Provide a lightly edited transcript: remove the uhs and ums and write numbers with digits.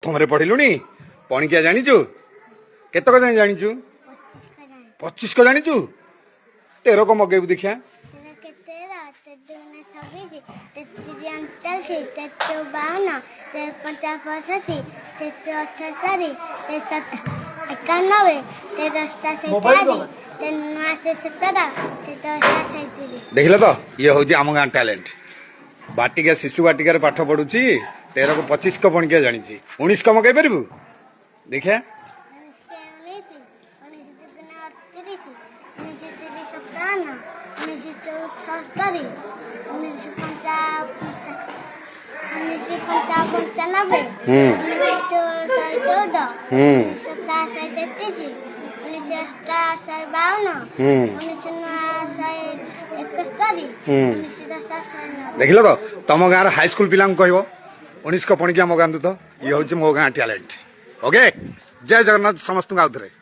प्रथम पढ़िलुनी पणिकिया जानिचु केतक जानि जानिचु 25 को जानिचु 13 को मगेबु देखिया देखिल तो ये हूँ आम गाँ टैलेंट बाटिका शिशु बाटिकार पाठ पढ़ुची 13 को 25 को पणिकिया जानी 19 को मगेई पारू देखिया देखिल तो तुम गाँव हाई स्कूल पिला कह 19 को पणिकिया मगातु तो ये हूँ मो गाँ टैलेंट ओके जय जगन्नाथ समस्त आउ थे।